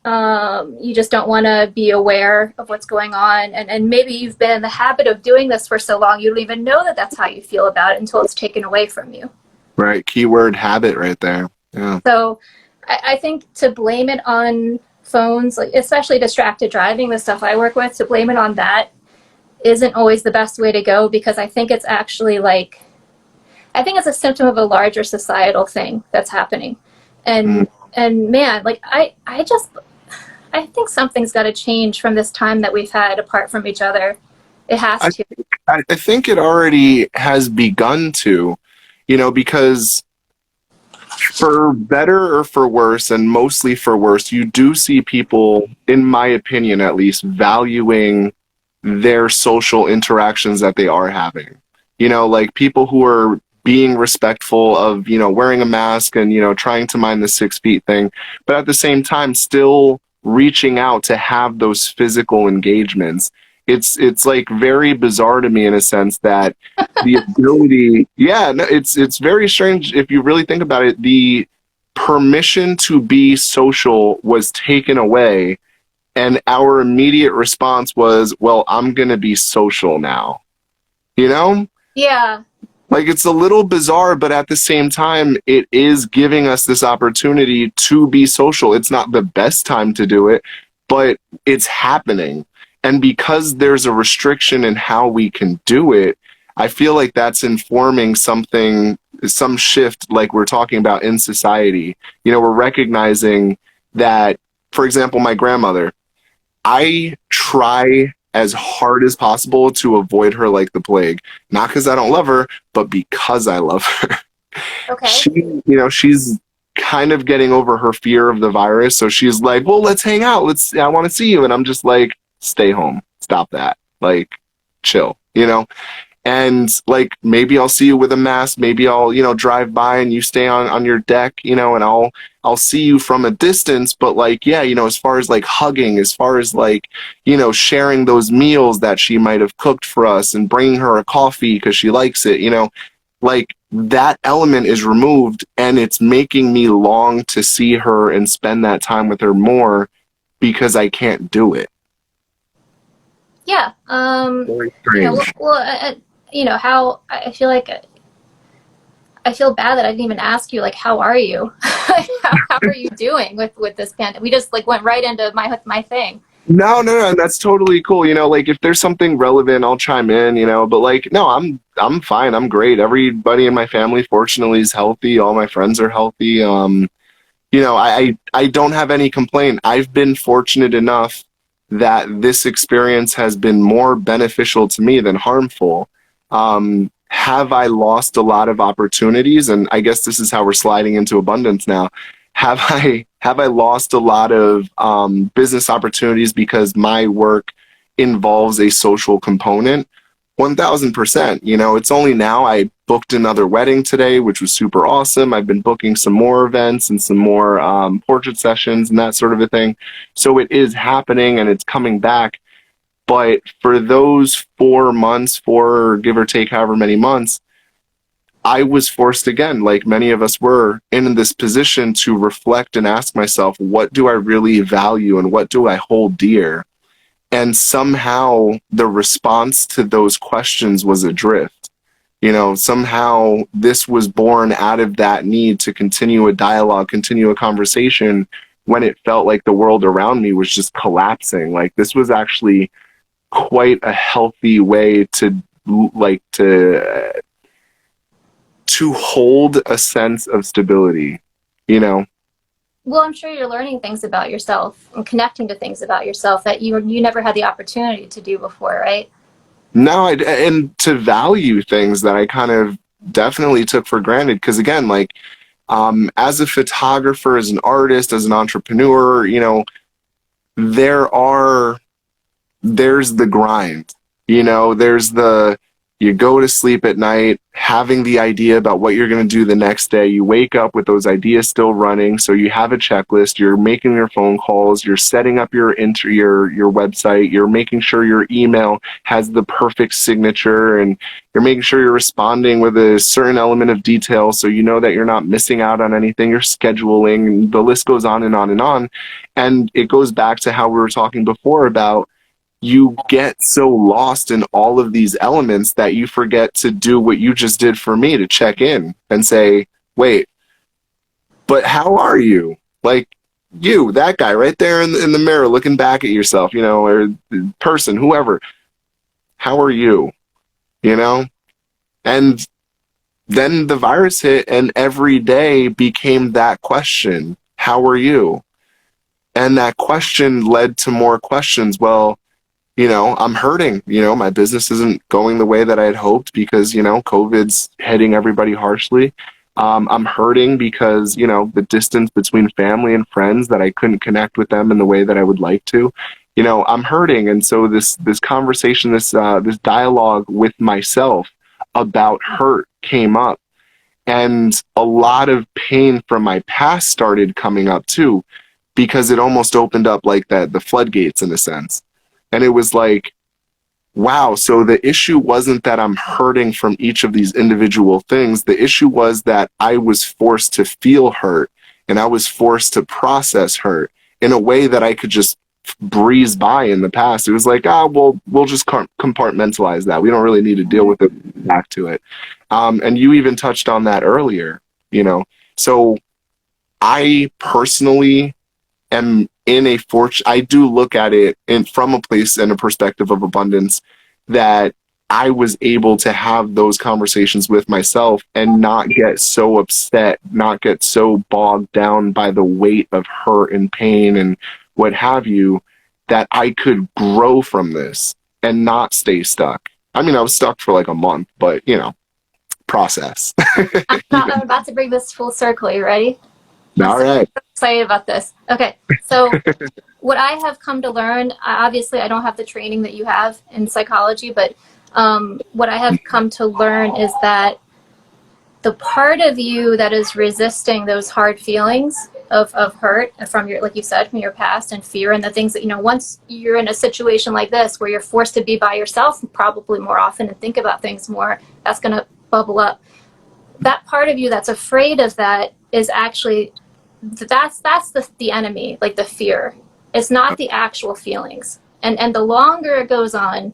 you just don't want to be aware of what's going on. And maybe you've been in the habit of doing this for so long, you don't even know that that's how you feel about it until it's taken away from you. Right. Keyword habit right there. Yeah. So I think to blame it on phones, like especially distracted driving, the stuff I work with, to blame it on that isn't always the best way to go, because I think it's actually like, I think it's a symptom of a larger societal thing that's happening. And man, like I think something's got to change from this time that we've had apart from each other. It has to. I think it already has begun to, because for better or for worse, and mostly for worse, you do see people, in my opinion at least, valuing their social interactions that they are having. Like people who are being respectful of, wearing a mask and, trying to mind the 6 feet thing, but at the same time still reaching out to have those physical engagements. It's like very bizarre to me in a sense that the ability, yeah, no, it's very strange if you really think about it. The permission to be social was taken away, and our immediate response was, well, I'm going to be social now. Yeah. Like, it's a little bizarre, but at the same time, it is giving us this opportunity to be social. It's not the best time to do it, but it's happening. And because there's a restriction in how we can do it, I feel like that's informing something, some shift like we're talking about in society. We're recognizing that, for example, my grandmother, I try as hard as possible to avoid her like the plague. Not because I don't love her, but because I love her. Okay. She's kind of getting over her fear of the virus. So she's like, well, let's hang out. I want to see you. And I'm just like, stay home. Stop that. Like, chill, And like, maybe I'll see you with a mask. Maybe I'll, drive by and you stay on your deck, and I'll see you from a distance. But like, yeah, as far as like hugging, as far as like, sharing those meals that she might have cooked for us and bringing her a coffee because she likes it, like that element is removed, and it's making me long to see her and spend that time with her more because I can't do it. Yeah. Very strange. How I feel like I feel bad that I didn't even ask you, like, how are you? how are you doing with this pandemic? We just like went right into my thing. No, and that's totally cool. Like if there's something relevant, I'll chime in, but like, no, I'm fine. I'm great. Everybody in my family, fortunately, is healthy. All my friends are healthy. I don't have any complaint. I've been fortunate enough that this experience has been more beneficial to me than harmful. Have I lost a lot of opportunities? And I guess this is how we're sliding into abundance now. Have I lost a lot of business opportunities because my work involves a social component? 1000%. It's only now I booked another wedding today, which was super awesome. I've been booking some more events and some more portrait sessions and that sort of a thing. So it is happening and it's coming back. But for those 4 months, give or take however many months, I was forced again, like many of us were, in this position to reflect and ask myself, what do I really value and what do I hold dear? And somehow the response to those questions was adrift. Somehow this was born out of that need to continue a dialogue, continue a conversation when it felt like the world around me was just collapsing. Like this was actually quite a healthy way to hold a sense of stability, Well, I'm sure you're learning things about yourself and connecting to things about yourself that you never had the opportunity to do before, right? No, and to value things that I kind of definitely took for granted. Because again, like as a photographer, as an artist, as an entrepreneur, there's the grind, there's the You go to sleep at night having the idea about what you're going to do the next day. You wake up with those ideas still running. So you have a checklist. You're making your phone calls. You're setting up your website. You're making sure your email has the perfect signature, and you're making sure you're responding with a certain element of detail so you know that you're not missing out on anything. You're scheduling, and the list goes on and on and on. And it goes back to how we were talking before about you get so lost in all of these elements that you forget to do what you just did for me, to check in and say, wait, but how are you? Like, you, that guy right there in the mirror looking back at yourself, you know, or the person, whoever, how are you? You know? And then the virus hit, and every day became that question, how are you? And that question led to more questions. Well, you know, I'm hurting. You know, my business isn't going the way that I had hoped because, you know, COVID's hitting everybody harshly. I'm hurting because, you know, the distance between family and friends, that I couldn't connect with them in the way that I would like to. You know, I'm hurting. And so this conversation, this dialogue with myself about hurt came up. And a lot of pain from my past started coming up too, because it almost opened up like the floodgates in a sense. And it was like, wow, so the issue wasn't that I'm hurting from each of these individual things. The issue was that I was forced to feel hurt, and I was forced to process hurt in a way that I could just breeze by in the past. It was like, we'll just compartmentalize that. We don't really need to deal with it, back to it. And you even touched on that earlier, you know. So I personally am in a fortune. I do look at it from a place and a perspective of abundance, that I was able to have those conversations with myself and not get so upset, not get so bogged down by the weight of hurt and pain and what have you, that I could grow from this and not stay stuck. I mean, I was stuck for like a month, but you know, process. I'm about to bring this full circle. You ready? All right. I'm so excited about this. Okay, so what I have come to learn, obviously I don't have the training that you have in psychology, but what I have come to learn is that the part of you that is resisting those hard feelings of hurt from your, like you said, from your past and fear and the things that, you know, once you're in a situation like this where you're forced to be by yourself probably more often and think about things more, that's going to bubble up. That part of you that's afraid of that is actually, that's the enemy, like the fear. It's not the actual feelings. And the longer it goes on,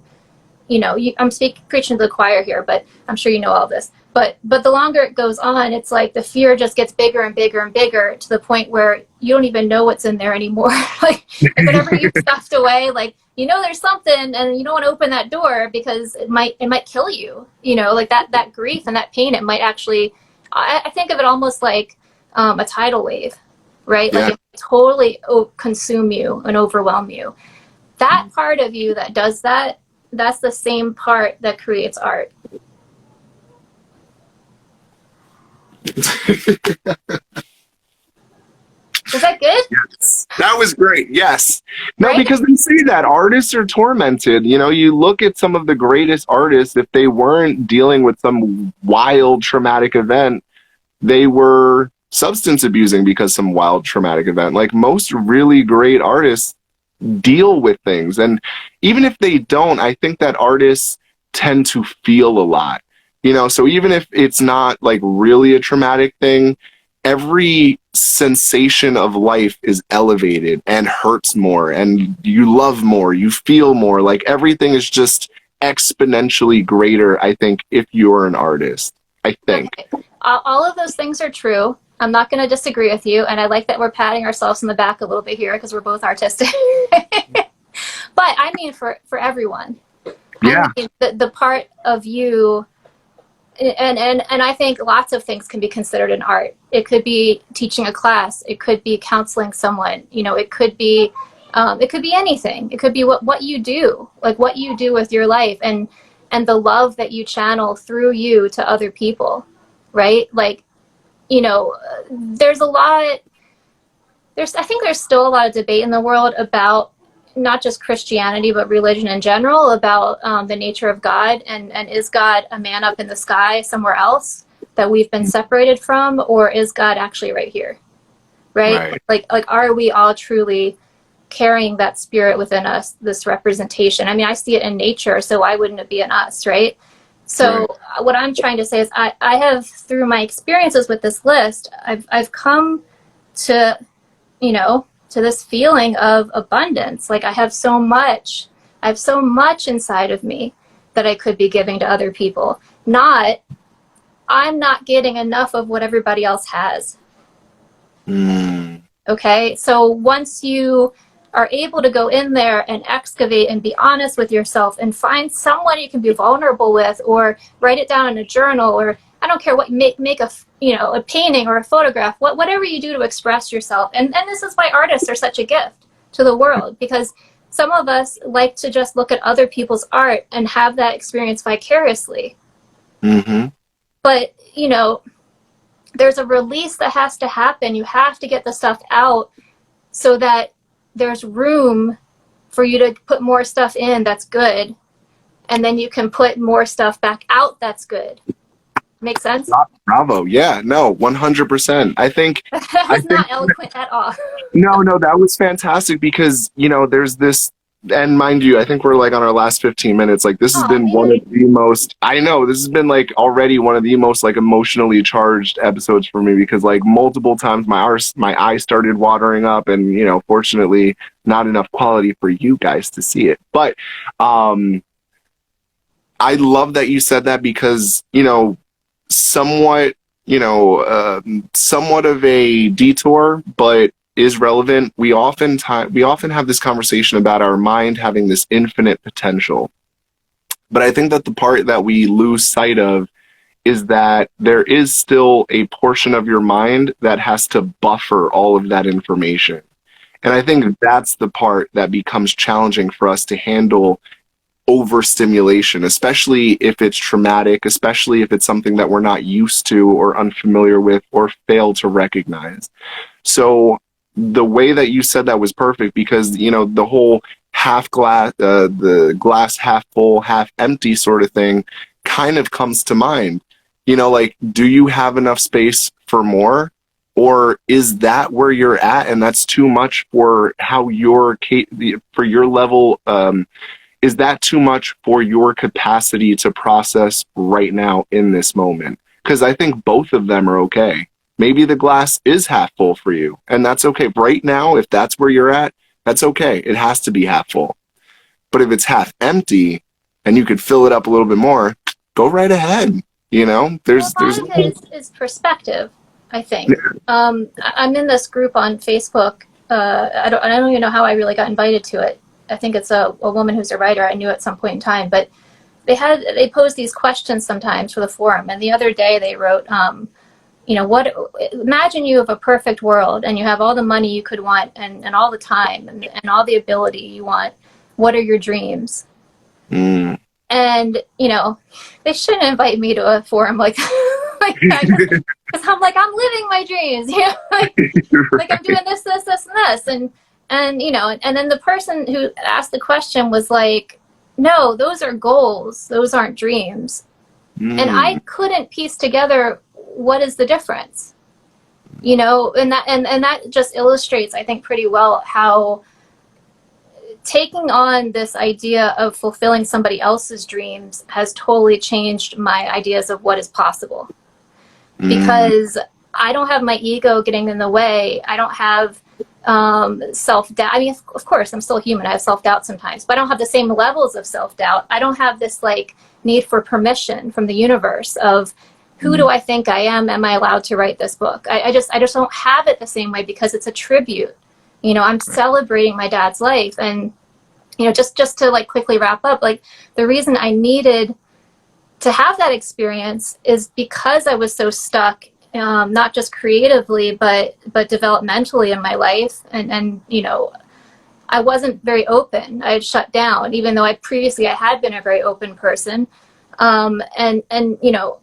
you know, I'm preaching to the choir here, but I'm sure you know all this. But the longer it goes on, it's like the fear just gets bigger and bigger and bigger to the point where you don't even know what's in there anymore. like whatever you've stuffed away, like, you know, there's something, and you don't want to open that door because it might kill you. You know, like that grief and that pain, it might actually. I think of it almost like a tidal wave, right? Yeah. Like it totally consume you and overwhelm you. That part of you that does that, that's the same part that creates art. Was that good? Yes. That was great. Yes. No, Right? because they say that artists are tormented. You know, you look at some of the greatest artists, if they weren't dealing with some wild traumatic event, they were substance abusing because some wild traumatic event. Like most really great artists deal with things. And even if they don't, I think that artists tend to feel a lot. You know, so even if it's not like really a traumatic thing, every sensation of life is elevated and hurts more, and you love more, you feel more. Like everything is just exponentially greater, I think, if you're an artist. I think. Okay. All of those things are true. I'm not going to disagree with you, and I like that we're patting ourselves in the back a little bit here because we're both artistic. But I mean, for everyone. Yeah. I mean, the part of you. And I think lots of things can be considered an art. It could be teaching a class. It could be counseling someone. You know, it could be anything. It could be what you do, like what you do with your life, and the love that you channel through you to other people, right? Like, you know, I think there's still a lot of debate in the world about not just Christianity, but religion in general, about the nature of God, and is God a man up in the sky somewhere else that we've been separated from, or is God actually right here? Right? Like are we all truly carrying that spirit within us, this representation? I mean, I see it in nature, so why wouldn't it be in us, right? So what I'm trying to say is I have, through my experiences with this list, I've come to, you know, to this feeling of abundance. Like I have so much inside of me that I could be giving to other people. I'm not getting enough of what everybody else has. Okay, so once you are able to go in there and excavate and be honest with yourself and find someone you can be vulnerable with, or write it down in a journal, or I don't care what, make a, you know, a painting or a photograph, whatever you do to express yourself. And this is why artists are such a gift to the world, because some of us like to just look at other people's art and have that experience vicariously. But, you know, there's a release that has to happen. You have to get the stuff out so that there's room for you to put more stuff in that's good, and then you can put more stuff back out that's good. Make sense? Bravo. Yeah, no, 100%. I think that was not eloquent at all. No, that was fantastic, because, you know, there's this, and mind you, I think we're like on our last 15 minutes. Like this has been one of the most, I know this has been like already one of the most like emotionally charged episodes for me, because like multiple times my eyes started watering up, and, you know, fortunately not enough quality for you guys to see it. But I love that you said that, because, you know, somewhat of a detour, but is relevant. We often have this conversation about our mind having this infinite potential. But I think that the part that we lose sight of is that there is still a portion of your mind that has to buffer all of that information. And I think that's the part that becomes challenging for us to handle overstimulation, especially if it's traumatic, especially if it's something that we're not used to or unfamiliar with or fail to recognize. So the way that you said that was perfect, because, you know, the whole the glass half full, half empty sort of thing kind of comes to mind. You know, like, do you have enough space for more? Or is that where you're at, and that's too much for how for your level? Is that too much for your capacity to process right now in this moment? Because I think both of them are okay. Maybe the glass is half full for you, and that's okay. Right now, if that's where you're at, that's okay. It has to be half full. But if it's half empty and you could fill it up a little bit more, go right ahead. You know, there's a lot of it is perspective, I think. I'm in this group on Facebook. I don't even know how I really got invited to it. I think it's a woman who's a writer I knew at some point in time, but they pose these questions sometimes for the forum. And the other day they wrote, you know, imagine you have a perfect world and you have all the money you could want, and all the time and all the ability you want. What are your dreams? And, you know, they shouldn't invite me to a forum like that, because I'm like, I'm living my dreams, you know, like I'm doing this, and this. And, you know, and then the person who asked the question was like, no, those are goals. Those aren't dreams. And I couldn't piece together what is the difference, you know, and that just illustrates, I think, pretty well how taking on this idea of fulfilling somebody else's dreams has totally changed my ideas of what is possible. Because I don't have my ego getting in the way. I don't have self-doubt. I mean, of course, I'm still human. I have self-doubt sometimes, but I don't have the same levels of self-doubt. I don't have this like need for permission from the universe of who do I think I am? Am I allowed to write this book? I just don't have it the same way, because it's a tribute. You know, I'm celebrating my dad's life. And, you know, just to like quickly wrap up, like the reason I needed to have that experience is because I was so stuck, not just creatively, but developmentally in my life. And, you know, I wasn't very open. I had shut down, even though I had been a very open person. And, you know,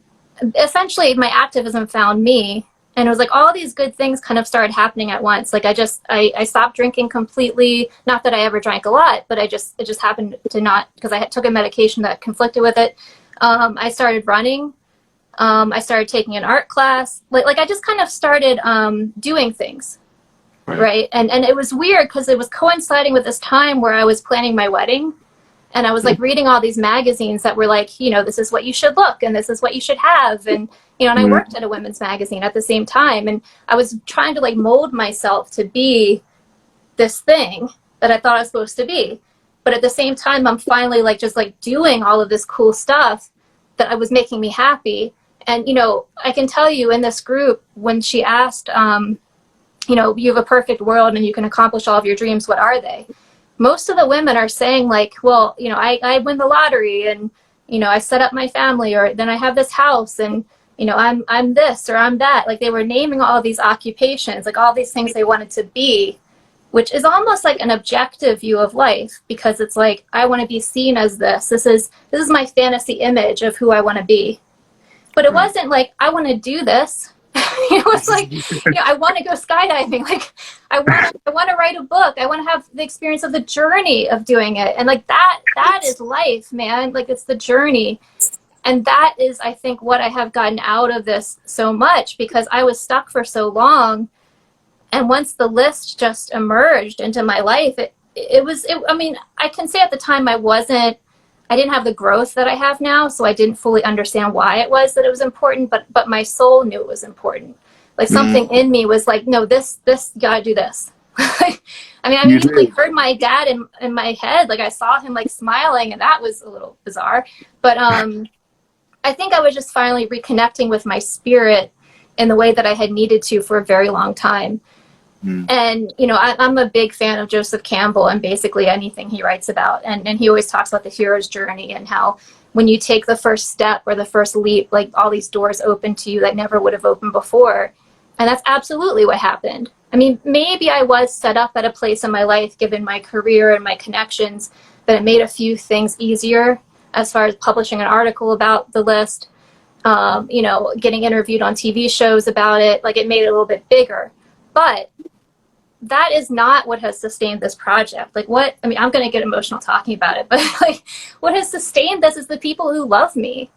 essentially my activism found me, And it was like all these good things kind of started happening at once. Like I stopped drinking completely. Not that I ever drank a lot, but it just happened to not, because I took a medication that conflicted with it. I started running. I started taking an art class. Like I just kind of started doing things. Right. And it was weird because it was coinciding with this time where I was planning my wedding. And I was like reading all these magazines that were like, you know, this is what you should look and this is what you should have. And, you know, and I worked at a women's magazine at the same time. And I was trying to like mold myself to be this thing that I thought I was supposed to be. But at the same time, I'm finally like just like doing all of this cool stuff that I was making me happy. And, you know, I can tell you in this group, when she asked, you know, you have a perfect world and you can accomplish all of your dreams, what are they? Most of the women are saying like, well, you know, I win the lottery and, you know, I set up my family, or then I have this house and, you know, I'm this or I'm that. Like they were naming all these occupations, like all these things they wanted to be, which is almost like an objective view of life, because it's like, I want to be seen as this. This is my fantasy image of who I want to be. But it wasn't like, I want to do this. You know, it's like, you know, I want to go skydiving. Like, I want to write a book. I want to have the experience of the journey of doing it. And like that is life, man. Like it's the journey. And that is, I think, what I have gotten out of this so much, because I was stuck for so long. And once the list just emerged into my life, I mean, I can say at the time I didn't have the growth that I have now, so I didn't fully understand why it was that it was important, but my soul knew it was important. Like something in me was like, no, this you gotta do this. I mean, like heard my dad in my head, like I saw him like smiling, and that was a little bizarre. But I think I was just finally reconnecting with my spirit in the way that I had needed to for a very long time. And, you know, I'm a big fan of Joseph Campbell and basically anything he writes about. And he always talks about the hero's journey and how when you take the first step or the first leap, like all these doors open to you that never would have opened before. And that's absolutely what happened. I mean, maybe I was set up at a place in my life, given my career and my connections, that it made a few things easier as far as publishing an article about the list, you know, getting interviewed on TV shows about it. Like it made it a little bit bigger. But that is not what has sustained this project. Like I'm going to get emotional talking about it, but like what has sustained this is the people who love me,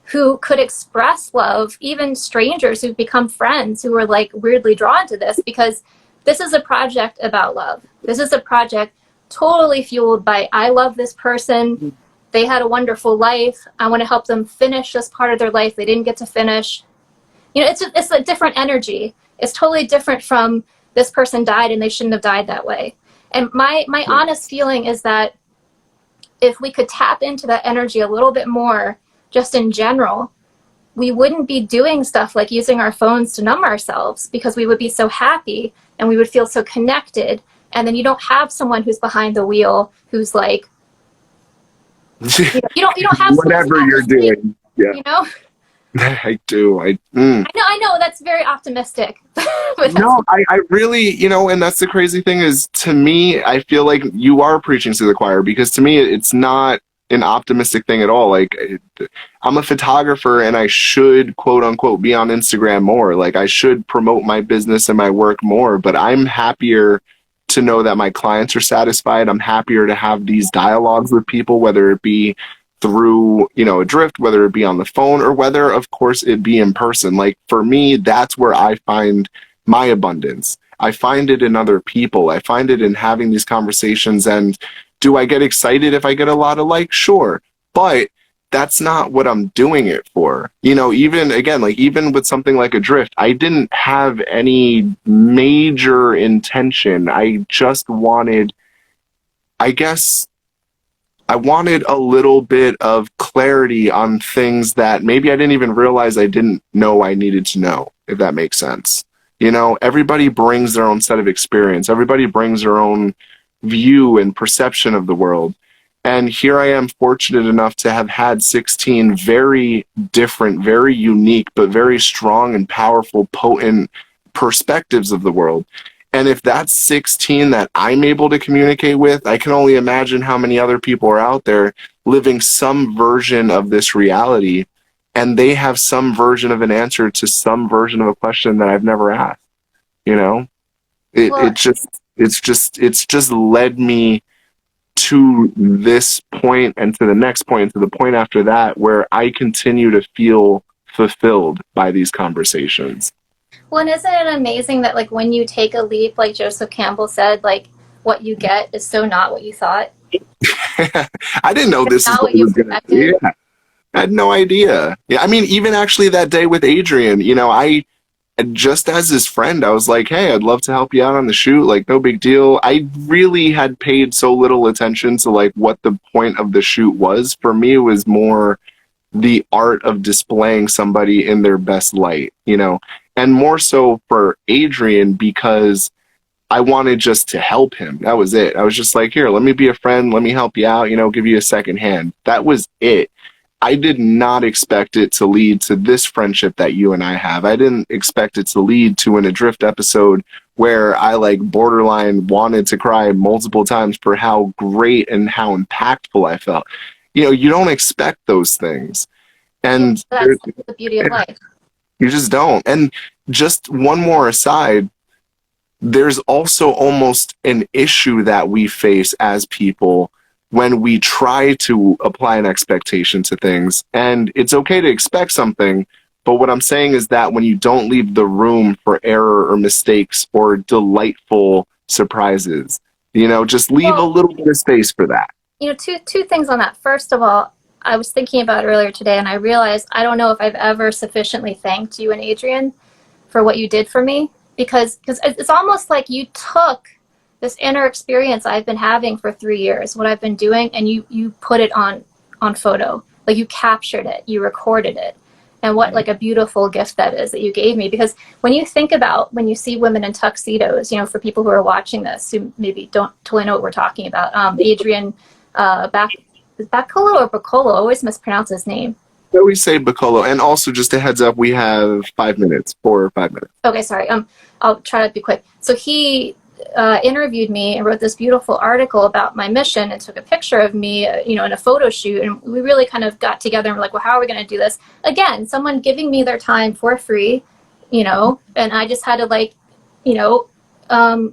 who could express love, even strangers who've become friends who are like weirdly drawn to this, because this is a project about love. This is a project totally fueled by, I love this person. They had a wonderful life. I want to help them finish this part of their life they didn't get to finish. You know, it's a different energy. It's totally different from this person died and they shouldn't have died that way. And my honest feeling is that if we could tap into that energy a little bit more, just in general, we wouldn't be doing stuff like using our phones to numb ourselves, because we would be so happy and we would feel so connected. And then you don't have someone who's behind the wheel who's like, you don't have whatever you're doing. Yeah. You know? I do. I know that's very optimistic. But no, I really, you know, and that's the crazy thing is, to me, I feel like you are preaching to the choir, because to me, it's not an optimistic thing at all. Like, I'm a photographer and I should, quote unquote, be on Instagram more. Like, I should promote my business and my work more, but I'm happier to know that my clients are satisfied. I'm happier to have these dialogues with people, whether it be through, you know, Adrift, whether it be on the phone, or whether, of course, it be in person. Like, for me, that's where I find my abundance. I find it in other people. I find it in having these conversations. And do I get excited if I get a lot of likes? Sure. But that's not what I'm doing it for. You know, even with something like Adrift, I didn't have any major intention. I just wanted, I guess, I wanted a little bit of clarity on things that maybe I didn't even realize I didn't know I needed to know, if that makes sense. You know, everybody brings their own set of experience. Everybody brings their own view and perception of the world. And here I am, fortunate enough to have had 16 very different, very unique, but very strong and powerful, potent perspectives of the world. And if that's 16 that I'm able to communicate with, I can only imagine how many other people are out there living some version of this reality. and they have some version of an answer to some version of a question that I've never asked. You know, Well, it's just led me to this point and to the next point and to the point after that, where I continue to feel fulfilled by these conversations. well, and isn't it amazing that like when you take a leap, like Joseph Campbell said, like what you get is so not what you thought. I didn't know It's this is not what what it you was going to be. expected. Yeah, I had no idea. Yeah, I mean, even actually that day with Adrian, you know, I just as his friend, I was like, hey, I'd love to help you out on the shoot. Like, no big deal. I really had paid so little attention to like what the point of the shoot was. For me, it was more the art of displaying somebody in their best light, you know, and more so for Adrian because I wanted just to help him. That was it. I was just like, here, let me be a friend. Let me help you out, you know, give you a second hand. That was it. I did not expect it to lead to this friendship that you and I have. I didn't expect it to lead to an Adrift episode where I like borderline wanted to cry multiple times for how great and how impactful I felt. You know, you don't expect those things. Yeah, And that's the beauty of life. you just don't. And just one more aside, there's also almost an issue that we face as people when we try to apply an expectation to things. And it's okay to expect something, but what I'm saying is that when you don't leave the room for error or mistakes or delightful surprises, you know, just leave a Well, little bit of space for that. you know, two things on that. First of all, I was thinking about it earlier today, and I realized I don't know if I've ever sufficiently thanked you and Adrian for what you did for me, because it's almost like you took this inner experience I've been having for 3 years, what I've been doing, and you put it on photo. Like you captured it, you recorded it. And what like a beautiful gift that is that you gave me. Because when you think about when you see women in tuxedos, you know, for people who are watching this who maybe don't totally know what we're talking about, Adrian Bacolo or Bacolo, I always mispronounce his name. So we say Bacolo. And also, just a heads up, we have 5 minutes, 4 or 5 minutes. Okay, sorry. I'll try to be quick. So he interviewed me and wrote this beautiful article about my mission and took a picture of me, you know, in a photo shoot. And we really kind of got together and were like, well, how are we going to do this? Again, someone giving me their time for free, you know, and I just had to like, you know,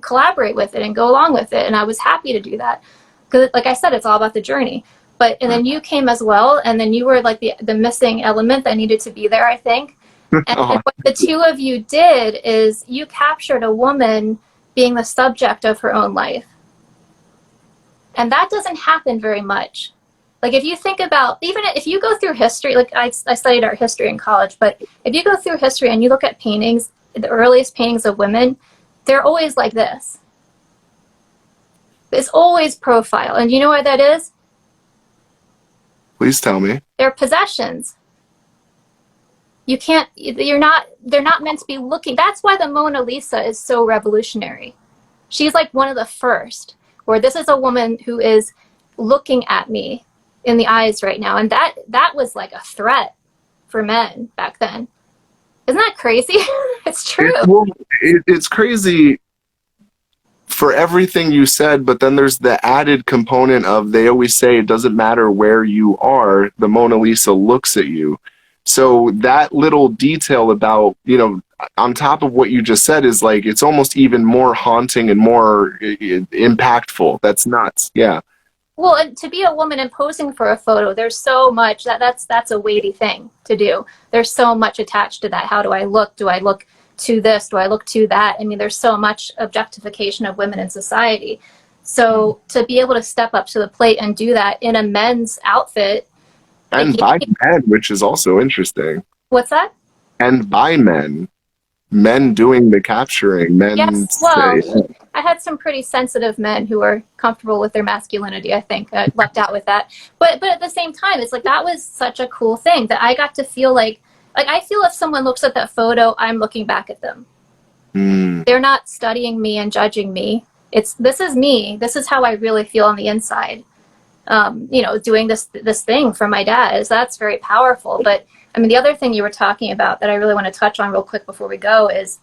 collaborate with it and go along with it. And I was happy to do that. Because like I said, it's all about the journey. But, and then you came as well. And then you were like the missing element that needed to be there, I think. And Oh, what the two of you did is you captured a woman being the subject of her own life. And that doesn't happen very much. Like if you think about, even if you go through history, like I studied art history in college, but if you go through history and you look at paintings, the earliest paintings of women, they're always like this. It's always profile. And you know why that is? please tell me. They're possessions. You can't, they're not meant to be looking. That's why the Mona Lisa is so revolutionary. She's like one of the first, where this is a woman who is looking at me in the eyes right now. And that was like a threat for men back then. Isn't that crazy? It's true. It's crazy for everything you said, but then there's the added component of they always say it doesn't matter where you are, the Mona Lisa looks at you. So that little detail about, you know, on top of what you just said is like, it's almost even more haunting and more impactful. That's nuts. Yeah. Well, and to be a woman and posing for a photo, there's so much that's a weighty thing to do. There's so much attached to that. How do I look? Do I look to this? Do I look to that? I mean, there's so much objectification of women in society. So to be able to step up to the plate and do that in a men's outfit. And by men, which is also interesting. What's that? And by men. Men doing the capturing. Men. Yes, well, I had some pretty sensitive men who were comfortable with their masculinity, I think. I lucked out with that. But at the same time, it's like that was such a cool thing that I got to feel like I feel if someone looks at that photo, I'm looking back at them. They're not studying me and judging me. This is me. This is how I really feel on the inside. You know, doing this thing for my dad that's very powerful. But I mean, the other thing you were talking about that I really want to touch on real quick before we go is,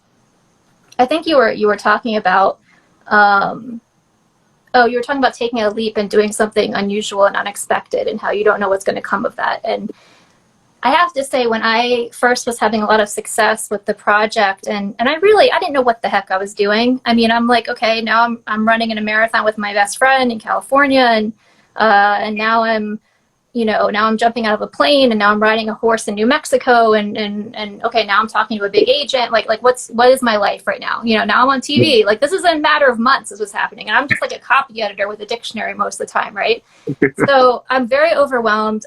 I think you were talking about, you were talking about taking a leap and doing something unusual and unexpected and how you don't know what's going to come of that. And I have to say, when I first was having a lot of success with the project, and I didn't know what the heck I was doing. I mean, I'm like, okay, now I'm running in a marathon with my best friend in California, and now now I'm jumping out of a plane, and now I'm riding a horse in New Mexico, and okay, now I'm talking to a big agent. Like what is my life right now? Now I'm on TV. Like, this is a matter of months. This was happening, and I'm just like a copy editor with a dictionary most of the time, right? So I'm very overwhelmed.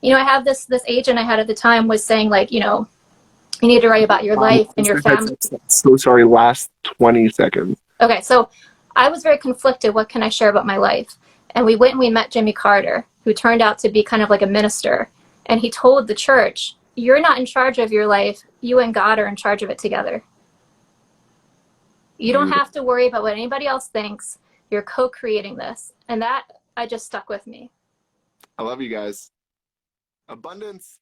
I have this agent I had at the time was saying, like, you need to write about your life and your family. So sorry, last 20 seconds. Okay, so I was very conflicted. What can I share about my life? And we went and we met Jimmy Carter, who turned out to be kind of like a minister. And he told the church, you're not in charge of your life. You and God are in charge of it together. You don't have to worry about what anybody else thinks. You're co-creating this. And that just stuck with me. I love you guys. Abundance.